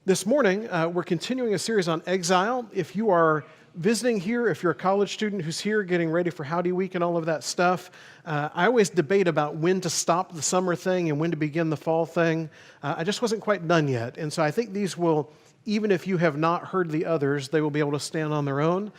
This morning, we're continuing a series on Exile. If you are visiting here, if you're a college student who's here getting ready for Howdy Week and all of that stuff, I always debate about when to stop the summer thing and when to begin the fall thing. I just wasn't quite done yet. And so I think these will, even if you have not heard the others, they will be able to stand on their own.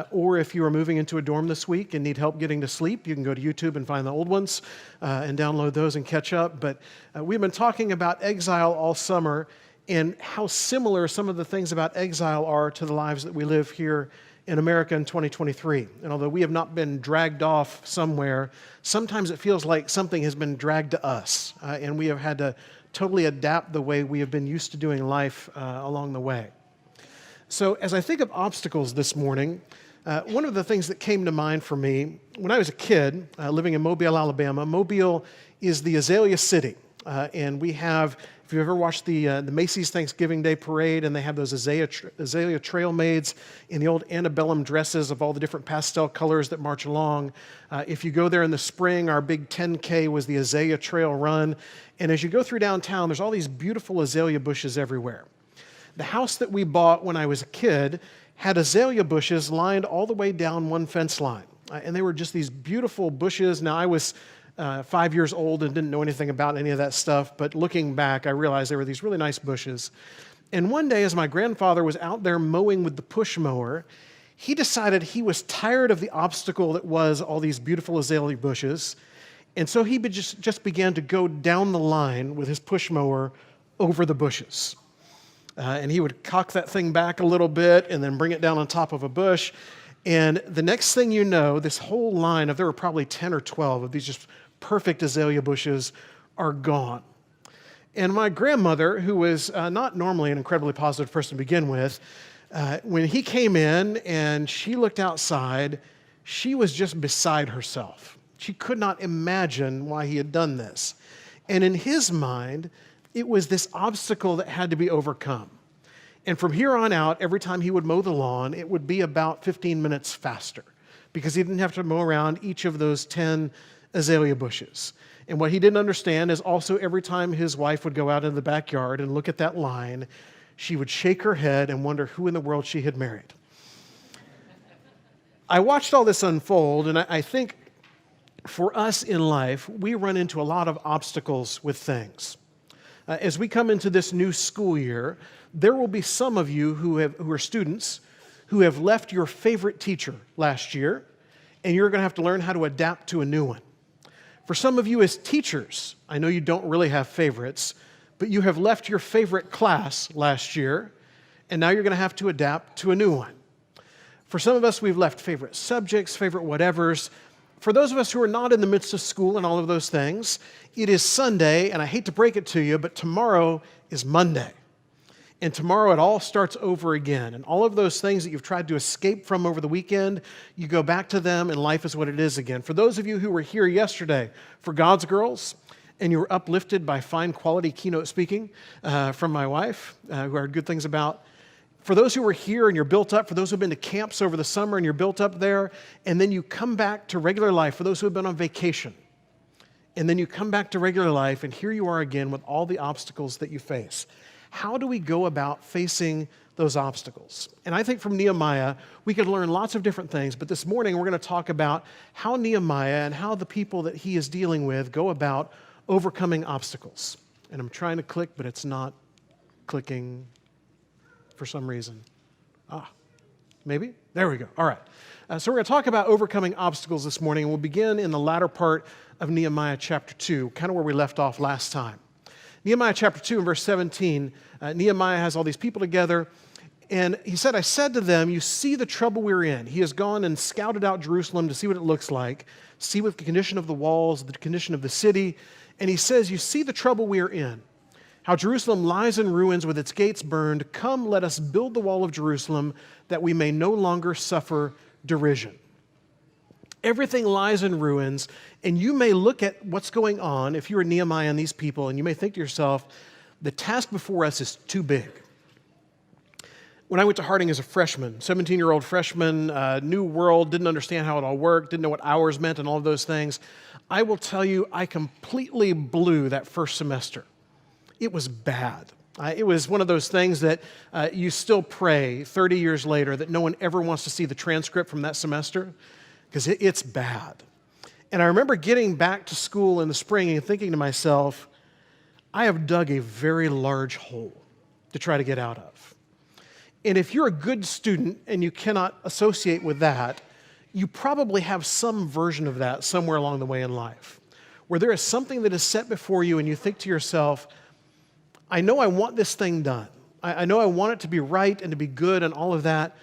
Or if you are moving into a dorm this week and need help getting to sleep, you can go to YouTube and find the old ones and download those and catch up. But we've been talking about Exile all summer and how similar some of the things about exile are to the lives that we live here in America in 2023. And although we have not been dragged off somewhere, sometimes it feels like something has been dragged to us, and we have had to totally adapt the way we have been used to doing life along the way. So as I think of obstacles this morning, one of the things that came to mind for me, when I was a kid living in Mobile, Alabama, Mobile is the Azalea City. And we have, if you've ever watched the Macy's Thanksgiving Day Parade, and they have those Azalea trail maids in the old antebellum dresses of all the different pastel colors that march along. If you go there in the spring, our big 10K was the Azalea Trail Run. And as you go through downtown, there's all these beautiful azalea bushes everywhere. The house that we bought when I was a kid had azalea bushes lined all the way down one fence line. And they were just these beautiful bushes. Now, I was 5 years old and didn't know anything about any of that stuff, but looking back, I realized there were these really nice bushes. And one day, as my grandfather was out there mowing with the push mower, he decided he was tired of the obstacle that was all these beautiful azalea bushes, and so he just began to go down the line with his push mower over the bushes. And he would cock that thing back a little bit and then bring it down on top of a bush. And the next thing you know, this whole line there were probably 10 or 12 of these just perfect azalea bushes are gone. And my grandmother, who was not normally an incredibly positive person to begin with, when he came in and she looked outside, she was just beside herself. She could not imagine why he had done this. And in his mind, it was this obstacle that had to be overcome. And from here on out, every time he would mow the lawn, it would be about 15 minutes faster because he didn't have to mow around each of those 10 azalea bushes. And what he didn't understand is also every time his wife would go out in the backyard and look at that line, she would shake her head and wonder who in the world she had married. I watched all this unfold, and I think for us in life, we run into a lot of obstacles with things. As we come into this new school year, there will be some of you who are students who have left your favorite teacher last year, and you're going to have to learn how to adapt to a new one. For some of you as teachers, I know you don't really have favorites, but you have left your favorite class last year, and now you're going to have to adapt to a new one. For some of us, we've left favorite subjects, favorite whatevers. For those of us who are not in the midst of school and all of those things, it is Sunday, and I hate to break it to you, but tomorrow is Monday. And tomorrow it all starts over again. And all of those things that you've tried to escape from over the weekend, you go back to them, and life is what it is again. For those of you who were here yesterday for God's Girls, and you were uplifted by fine quality keynote speaking from my wife, who I heard good things about. For those who were here and you're built up, for those who have been to camps over the summer and you're built up there, and then you come back to regular life, for those who have been on vacation, and then you come back to regular life, and here you are again with all the obstacles that you face. How do we go about facing those obstacles? And I think from Nehemiah, we could learn lots of different things, but this morning we're going to talk about how Nehemiah and how the people that he is dealing with go about overcoming obstacles. And I'm trying to click, but it's not clicking for some reason. Maybe? There we go. All right. So we're going to talk about overcoming obstacles this morning, and we'll begin in the latter part of Nehemiah chapter 2, kind of where we left off last time. Nehemiah chapter 2 and verse 17, Nehemiah has all these people together, and he said, I said to them, you see the trouble we're in. He has gone and scouted out Jerusalem to see what it looks like, see what the condition of the walls, the condition of the city, and he says, you see the trouble we are in, how Jerusalem lies in ruins with its gates burned. Come, let us build the wall of Jerusalem that we may no longer suffer derision. Everything lies in ruins, and you may look at what's going on, if you are Nehemiah and these people, and you may think to yourself, the task before us is too big. When I went to Harding as a freshman, 17-year-old freshman, new world, didn't understand how it all worked, didn't know what hours meant and all of those things, I will tell you, I completely blew that first semester. It was bad. It was one of those things that you still pray 30 years later that no one ever wants to see the transcript from that semester because it's bad. And I remember getting back to school in the spring and thinking to myself, I have dug a very large hole to try to get out of. And if you're a good student and you cannot associate with that, you probably have some version of that somewhere along the way in life, where there is something that is set before you and you think to yourself, I know I want this thing done. I know I want it to be right and to be good and all of that,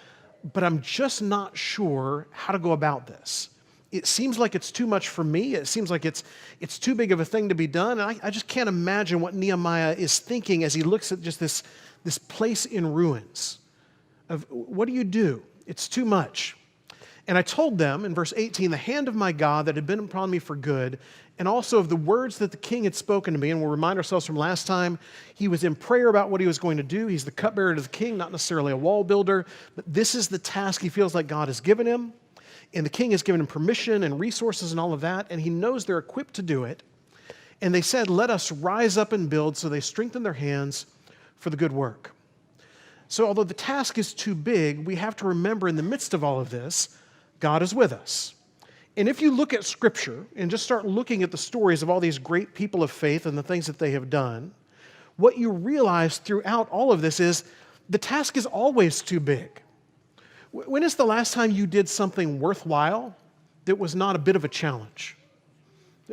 but I'm just not sure how to go about this. It seems like it's too much for me. It seems like it's too big of a thing to be done. And I just can't imagine what Nehemiah is thinking as he looks at just this place in ruins of what do you do? It's too much. And I told them in verse 18, the hand of my God that had been upon me for good, and also of the words that the king had spoken to me. And we'll remind ourselves from last time, he was in prayer about what he was going to do. He's the cupbearer to the king, not necessarily a wall builder, but this is the task he feels like God has given him. And the king has given him permission and resources and all of that, and he knows they're equipped to do it. And they said, let us rise up and build, so they strengthened their hands for the good work. So although the task is too big, we have to remember in the midst of all of this, God is with us. And if you look at Scripture and just start looking at the stories of all these great people of faith and the things that they have done, what you realize throughout all of this is the task is always too big. When is the last time you did something worthwhile that was not a bit of a challenge?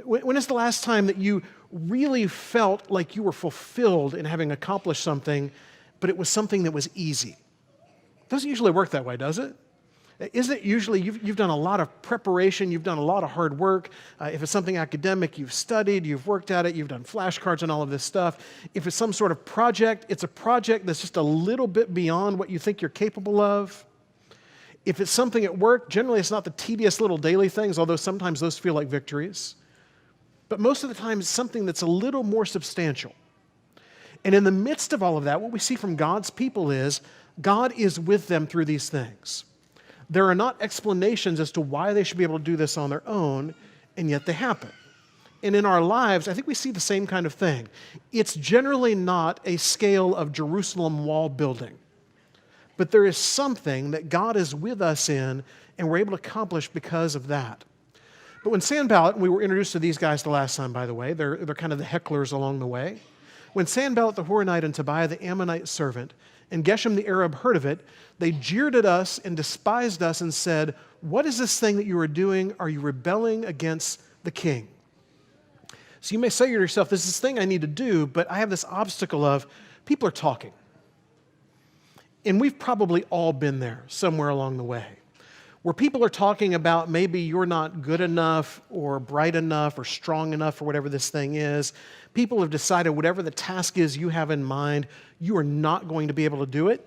When is the last time that you really felt like you were fulfilled in having accomplished something, but it was something that was easy? It doesn't usually work that way, does it? Isn't it usually you've done a lot of preparation, you've done a lot of hard work. If it's something academic, you've studied, you've worked at it, you've done flashcards and all of this stuff. If it's some sort of project, it's a project that's just a little bit beyond what you think you're capable of. If it's something at work, generally it's not the tedious little daily things, although sometimes those feel like victories. But most of the time it's something that's a little more substantial. And in the midst of all of that, what we see from God's people is God is with them through these things. There are not explanations as to why they should be able to do this on their own, and yet they happen. And in our lives, I think we see the same kind of thing. It's generally not a scale of Jerusalem wall building. But there is something that God is with us in, and we're able to accomplish because of that. But when Sanballat, and we were introduced to these guys the last time, by the way, they're kind of the hecklers along the way. When Sanballat the Horonite and Tobiah the Ammonite servant and Geshem the Arab heard of it, they jeered at us and despised us and said, what is this thing that you are doing? Are you rebelling against the king? So you may say to yourself, this is this thing I need to do, but I have this obstacle of people are talking. And we've probably all been there somewhere along the way, where people are talking about maybe you're not good enough or bright enough or strong enough or whatever this thing is. People have decided whatever the task is you have in mind, you are not going to be able to do it.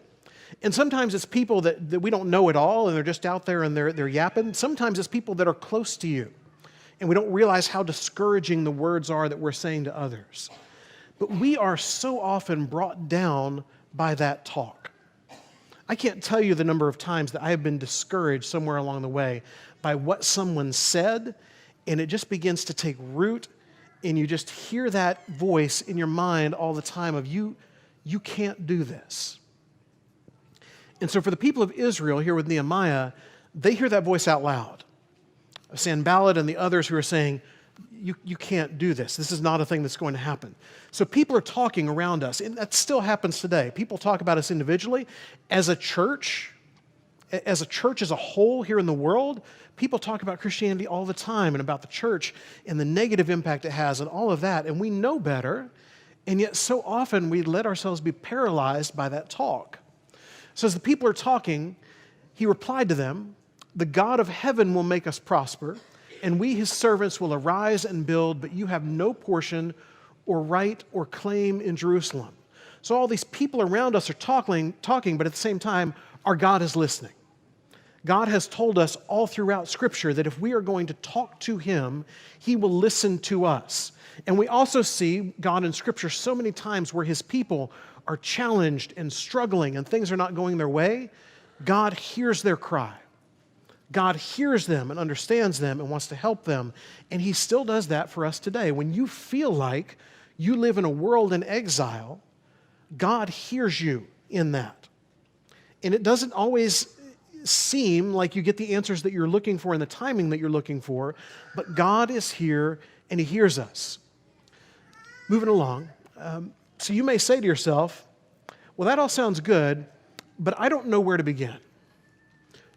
And sometimes it's people that we don't know at all and they're just out there and they're yapping. Sometimes it's people that are close to you and we don't realize how discouraging the words are that we're saying to others. But we are so often brought down by that talk. I can't tell you the number of times that I have been discouraged somewhere along the way by what someone said, and it just begins to take root, and you just hear that voice in your mind all the time of you can't do this. And so for the people of Israel here with Nehemiah, they hear that voice out loud. Sanballat and the others who are saying, you can't do this. This is not a thing that's going to happen. So people are talking around us, and that still happens today. People talk about us individually. As a church as a whole here in the world, people talk about Christianity all the time and about the church and the negative impact it has and all of that, and we know better, and yet so often we let ourselves be paralyzed by that talk. So as the people are talking, he replied to them, the God of heaven will make us prosper, and we, his servants, will arise and build, but you have no portion or right or claim in Jerusalem. So all these people around us are talking, but at the same time, our God is listening. God has told us all throughout Scripture that if we are going to talk to him, he will listen to us. And we also see God in Scripture so many times where his people are challenged and struggling and things are not going their way. God hears their cry. God hears them and understands them and wants to help them. And he still does that for us today. When you feel like you live in a world in exile, God hears you in that. And it doesn't always seem like you get the answers that you're looking for in the timing that you're looking for, but God is here and He hears us. Moving along. So you may say to yourself, well, that all sounds good, but I don't know where to begin.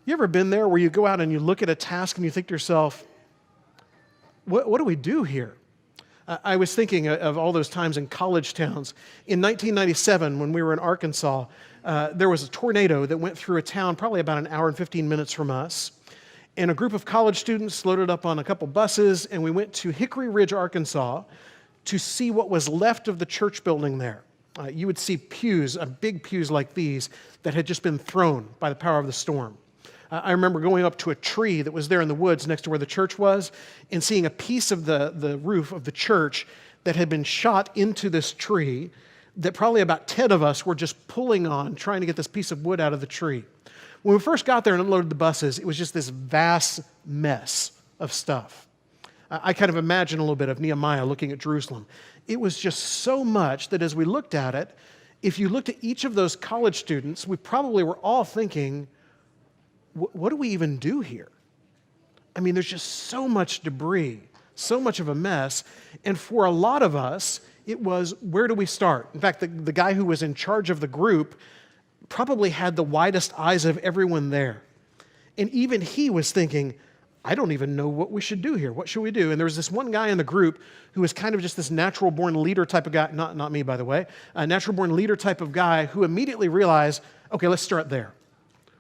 You ever been there where you go out and you look at a task and you think to yourself, what do we do here? I was thinking of all those times in college towns. In 1997, when we were in Arkansas, there was a tornado that went through a town probably about an hour and 15 minutes from us. And a group of college students loaded up on a couple buses, and we went to Hickory Ridge, Arkansas, to see what was left of the church building there. You would see pews, big pews like these, that had just been thrown by the power of the storm. I remember going up to a tree that was there in the woods next to where the church was and seeing a piece of the roof of the church that had been shot into this tree that probably about 10 of us were just pulling on, trying to get this piece of wood out of the tree. When we first got there and unloaded the buses, it was just this vast mess of stuff. I kind of imagine a little bit of Nehemiah looking at Jerusalem. It was just so much that as we looked at it, if you looked at each of those college students, we probably were all thinking, what do we even do here? I mean, there's just so much debris, so much of a mess. And for a lot of us, it was, where do we start? In fact, the guy who was in charge of the group probably had the widest eyes of everyone there. And even he was thinking, I don't even know what we should do here. What should we do? And there was this one guy in the group who was kind of just this natural-born leader type of guy, not me, by the way, a natural-born leader type of guy who immediately realized, okay, let's start there.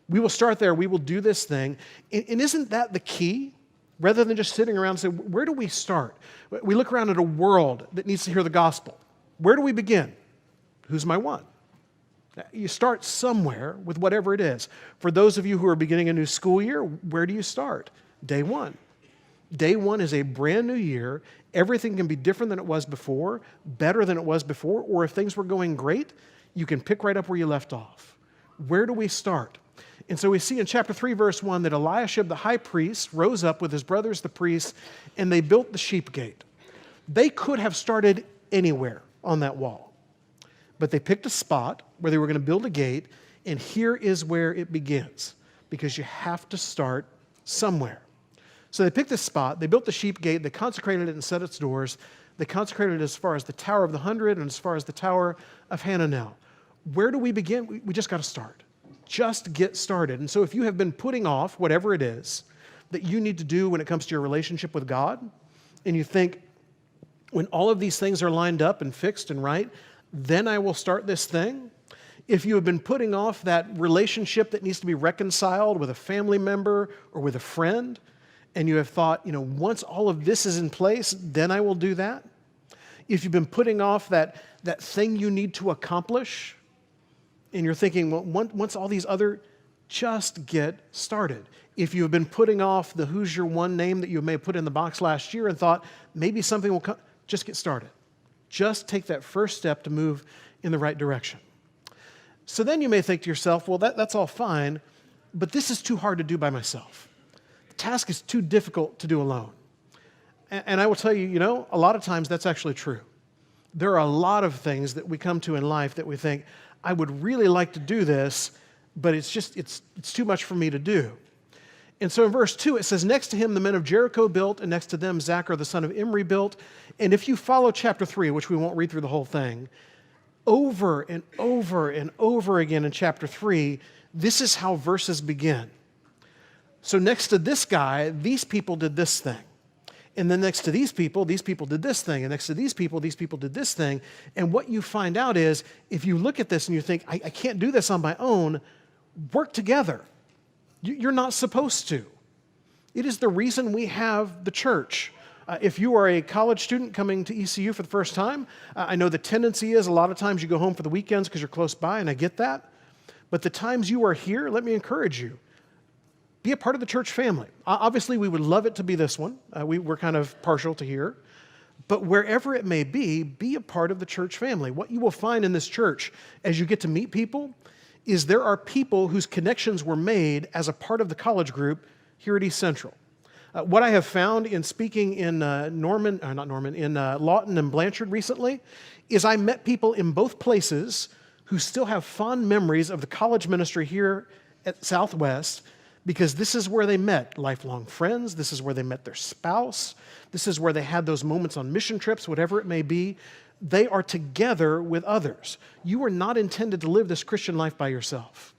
We will start there. We will do this thing. And isn't that the key? Rather than just sitting around and say, where do we start? We look around at a world that needs to hear the gospel. Where do we begin? Who's my one? You start somewhere with whatever it is. For those of you who are beginning a new school year, where do you start? Day one. Day one is a brand new year. Everything can be different than it was before, better than it was before, or if things were going great, you can pick right up where you left off. Where do we start? And so we see in chapter 3, verse 1, that Eliashib, the high priest, rose up with his brothers, the priests, and they built the sheep gate. They could have started anywhere on that wall, but they picked a spot where they were going to build a gate, and here is where it begins, because you have to start somewhere. So they picked this spot, they built the sheep gate, they consecrated it and set its doors. They consecrated it as far as the Tower of the 100 and as far as the Tower of Hananel. Where do we begin? We just got to start. Just get started. And so if you have been putting off whatever it is that you need to do when it comes to your relationship with God, and you think, when all of these things are lined up and fixed and right, then I will start this thing. If you have been putting off that relationship that needs to be reconciled with a family member or with a friend, and you have thought, once all of this is in place, then I will do that. If you've been putting off that thing you need to accomplish, and you're thinking, well, once all these other, just get started. If you've been putting off the who's your one name that you may have put in the box last year and thought maybe something will come, just get started. Just take that first step to move in the right direction. So then you may think to yourself, well, that's all fine, but this is too hard to do by myself. The task is too difficult to do alone. And I will tell you, a lot of times that's actually true. There are a lot of things that we come to in life that we think, I would really like to do this, but it's too much for me to do. And so in verse 2, it says, next to him the men of Jericho built, and next to them Zachar the son of Imri built. And if you follow chapter 3, which we won't read through the whole thing, over and over and over again in chapter 3, this is how verses begin. So next to this guy, these people did this thing. And then next to these people did this thing. And next to these people did this thing. And what you find out is, if you look at this and you think, I can't do this on my own, work together. You're not supposed to. It is the reason we have the church. If you are a college student coming to ECU for the first time, I know the tendency is a lot of times you go home for the weekends because you're close by, and I get that. But the times you are here, let me encourage you. Be a part of the church family. Obviously, we would love it to be this one. We're kind of partial to here. But wherever it may be a part of the church family. What you will find in this church as you get to meet people is there are people whose connections were made as a part of the college group here at East Central. What I have found in speaking in Lawton and Blanchard recently is I met people in both places who still have fond memories of the college ministry here at Southwest because this is where they met lifelong friends. This is where they met their spouse. This is where they had those moments on mission trips, whatever it may be. They are together with others. You are not intended to live this Christian life by yourself.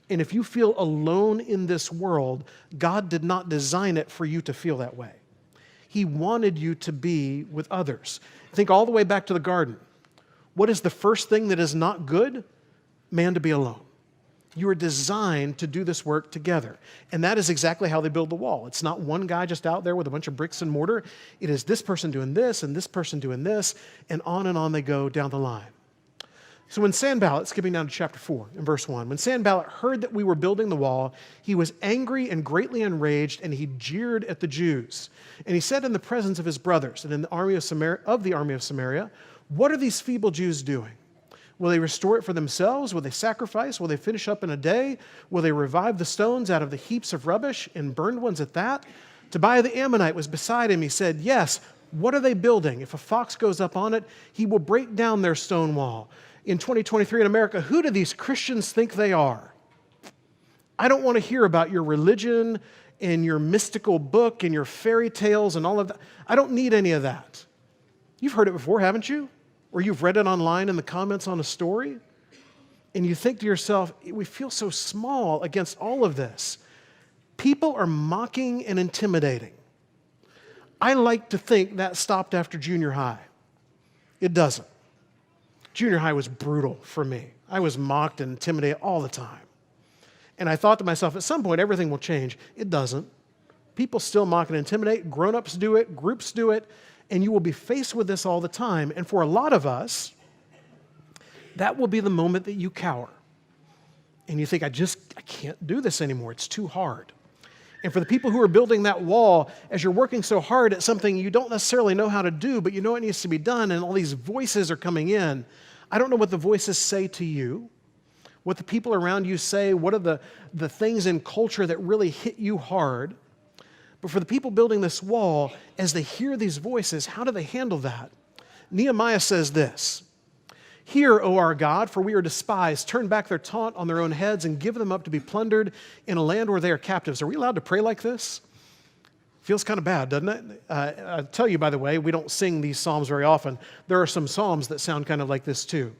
And if you feel alone in this world, God did not design it for you to feel that way. He wanted you to be with others. Think all the way back to the garden. What is the first thing that is not good? Man to be alone. You are designed to do this work together. And that is exactly how they build the wall. It's not one guy just out there with a bunch of bricks and mortar. It is this person doing this and this person doing this, and on they go down the line. So when Sanballat, skipping down to chapter 4 in verse 1, when Sanballat heard that we were building the wall, he was angry and greatly enraged, and he jeered at the Jews. And he said in the presence of his brothers and in the army of Samaria, what are these feeble Jews doing? Will they restore it for themselves? Will they sacrifice? Will they finish up in a day? Will they revive the stones out of the heaps of rubbish and burned ones at that? Tobiah the Ammonite was beside him. He said, yes, what are they building? If a fox goes up on it, he will break down their stone wall. In 2023 in America, who do these Christians think they are? I don't want to hear about your religion and your mystical book and your fairy tales and all of that. I don't need any of that. You've heard it before, haven't you? Or you've read it online in the comments on a story, and you think to yourself, we feel so small against all of this. People are mocking and intimidating. I like to think that stopped after junior high. It doesn't. Junior high was brutal for me. I was mocked and intimidated all the time. And I thought to myself, at some point, everything will change. It doesn't. People still mock and intimidate. Grown-ups do it. Groups do it. And you will be faced with this all the time. And for a lot of us, that will be the moment that you cower. And you think, I can't do this anymore. It's too hard. And for the people who are building that wall, as you're working so hard at something you don't necessarily know how to do, but you know it needs to be done, and all these voices are coming in, I don't know what the voices say to you, what the people around you say, what are the things in culture that really hit you hard. But for the people building this wall, as they hear these voices, how do they handle that? Nehemiah says this, hear, O our God, for we are despised. Turn back their taunt on their own heads and give them up to be plundered in a land where they are captives. Are we allowed to pray like this? Feels kind of bad, doesn't it? I'll tell you, by the way, we don't sing these psalms very often. There are some psalms that sound kind of like this too,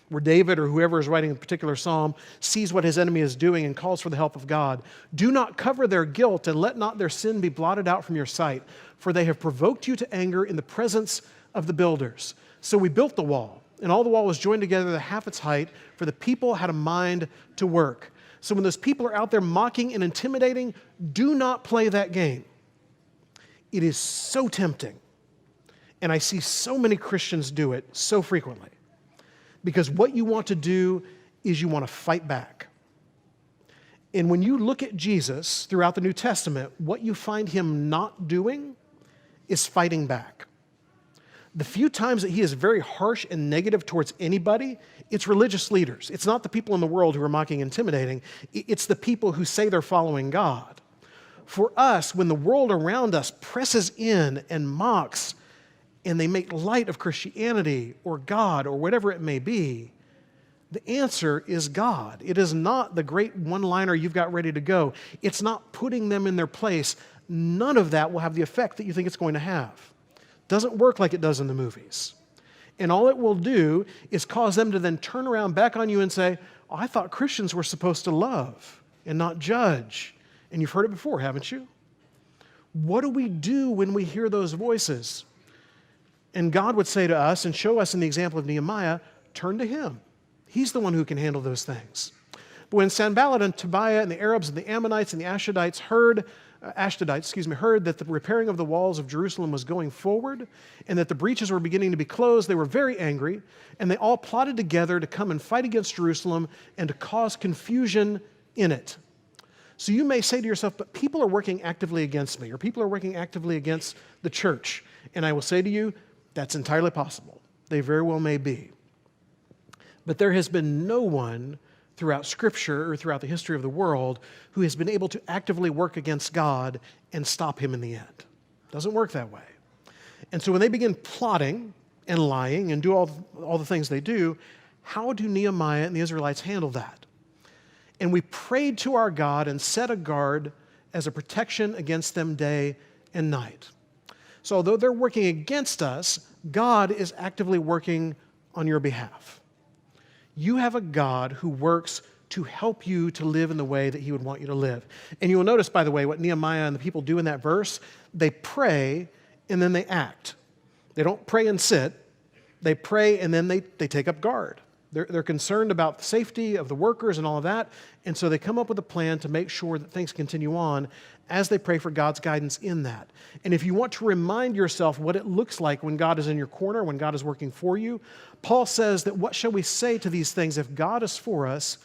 where David or whoever is writing a particular psalm sees what his enemy is doing and calls for the help of God. Do not cover their guilt and let not their sin be blotted out from your sight, for they have provoked you to anger in the presence of the builders. So we built the wall, and all the wall was joined together to half its height, for the people had a mind to work. So when those people are out there mocking and intimidating, do not play that game. It is so tempting, and I see so many Christians do it so frequently. Because what you want to do is you want to fight back. And when you look at Jesus throughout the New Testament, what you find him not doing is fighting back. The few times that he is very harsh and negative towards anybody, it's religious leaders. It's not the people in the world who are mocking and intimidating. It's the people who say they're following God. For us, when the world around us presses in and mocks, and they make light of Christianity or God or whatever it may be, the answer is God. It is not the great one-liner you've got ready to go. It's not putting them in their place. None of that will have the effect that you think it's going to have. Doesn't work like it does in the movies. And all it will do is cause them to then turn around back on you and say, oh, I thought Christians were supposed to love and not judge. And you've heard it before, haven't you? What do we do when we hear those voices? And God would say to us and show us in the example of Nehemiah, turn to him. He's the one who can handle those things. But when Sanballat and Tobiah and the Arabs and the Ammonites and the Ashdodites heard that the repairing of the walls of Jerusalem was going forward and that the breaches were beginning to be closed, they were very angry, and they all plotted together to come and fight against Jerusalem and to cause confusion in it. So you may say to yourself, but people are working actively against me, or people are working actively against the church. And I will say to you, that's entirely possible. They very well may be. But there has been no one throughout Scripture or throughout the history of the world who has been able to actively work against God and stop him in the end. Doesn't work that way. And so when they begin plotting and lying and do all the things they do, how do Nehemiah and the Israelites handle that? And we prayed to our God and set a guard as a protection against them day and night. So although they're working against us, God is actively working on your behalf. You have a God who works to help you to live in the way that he would want you to live. And you will notice, by the way, what Nehemiah and the people do in that verse. They pray and then they act. They don't pray and sit. They pray and then they take up guard. They're concerned about the safety of the workers and all of that, and so they come up with a plan to make sure that things continue on as they pray for God's guidance in that. And if you want to remind yourself what it looks like when God is in your corner, when God is working for you, Paul says that what shall we say to these things? If God is for us,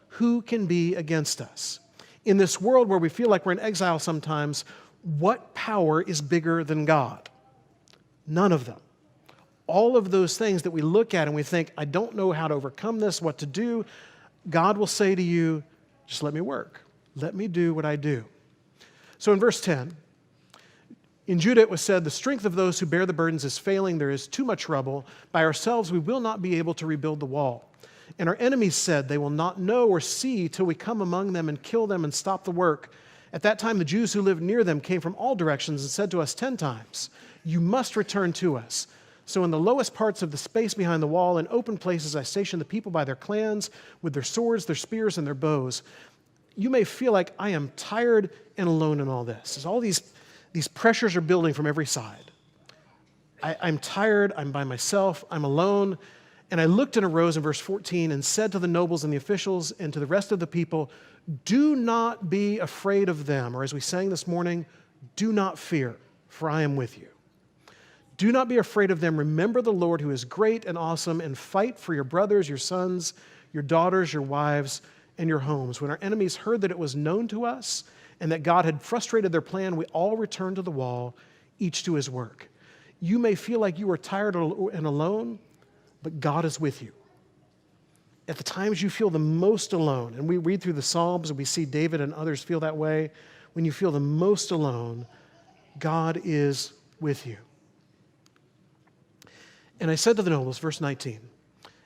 who can be against us? In this world where we feel like we're in exile sometimes, what power is bigger than God? None of them. All of those things that we look at and we think, I don't know how to overcome this, what to do, God will say to you, just let me work. Let me do what I do. So in verse 10, in Judah it was said, the strength of those who bear the burdens is failing. There is too much rubble. By ourselves we will not be able to rebuild the wall. And our enemies said, they will not know or see till we come among them and kill them and stop the work. At that time the Jews who lived near them came from all directions and said to us 10 times, you must return to us. So in the lowest parts of the space behind the wall, in open places, I stationed the people by their clans, with their swords, their spears, and their bows. You may feel like I am tired and alone in all this. As all these pressures are building from every side. I'm tired, I'm by myself, I'm alone. And I looked and arose in verse 14 and said to the nobles and the officials and to the rest of the people, do not be afraid of them. Or as we sang this morning, do not fear, for I am with you. Do not be afraid of them. Remember the Lord who is great and awesome, and fight for your brothers, your sons, your daughters, your wives, and your homes. When our enemies heard that it was known to us and that God had frustrated their plan, we all returned to the wall, each to his work. You may feel like you are tired and alone, but God is with you. At the times you feel the most alone, and we read through the Psalms and we see David and others feel that way, when you feel the most alone, God is with you. And I said to the nobles, verse 19,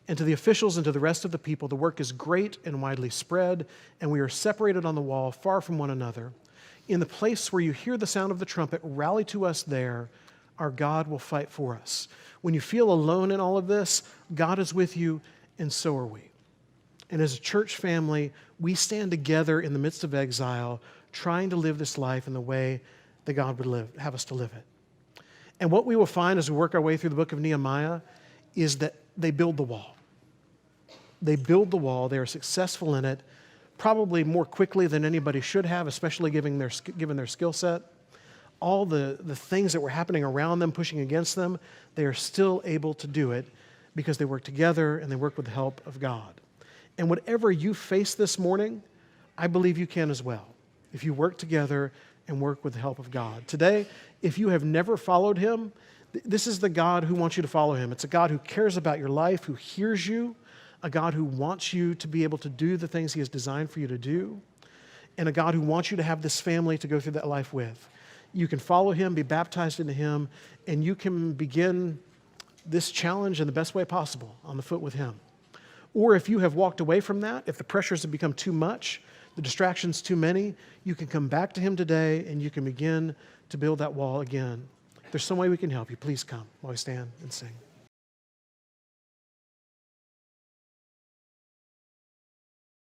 and to the officials and to the rest of the people, the work is great and widely spread, and we are separated on the wall, far from one another. In the place where you hear the sound of the trumpet, rally to us there. Our God will fight for us. When you feel alone in all of this, God is with you, and so are we. And as a church family, we stand together in the midst of exile, trying to live this life in the way that God would have us to live it. And what we will find as we work our way through the book of Nehemiah is that they build the wall. They build the wall. They are successful in it, probably more quickly than anybody should have, especially given their skill set. All the things that were happening around them, pushing against them, they are still able to do it because they work together and they work with the help of God. And whatever you face this morning, I believe you can as well, if you work together and work with the help of God. Today, if you have never followed him, this is the God who wants you to follow him. It's a God who cares about your life, who hears you, a God who wants you to be able to do the things he has designed for you to do, and a God who wants you to have this family to go through that life with. You can follow him, be baptized into him, and you can begin this challenge in the best way possible, on the foot with him. Or if you have walked away from that, if the pressures have become too much, the distractions too many, you can come back to him today and you can begin to build that wall again. If there's some way we can help you, please come while we stand and sing.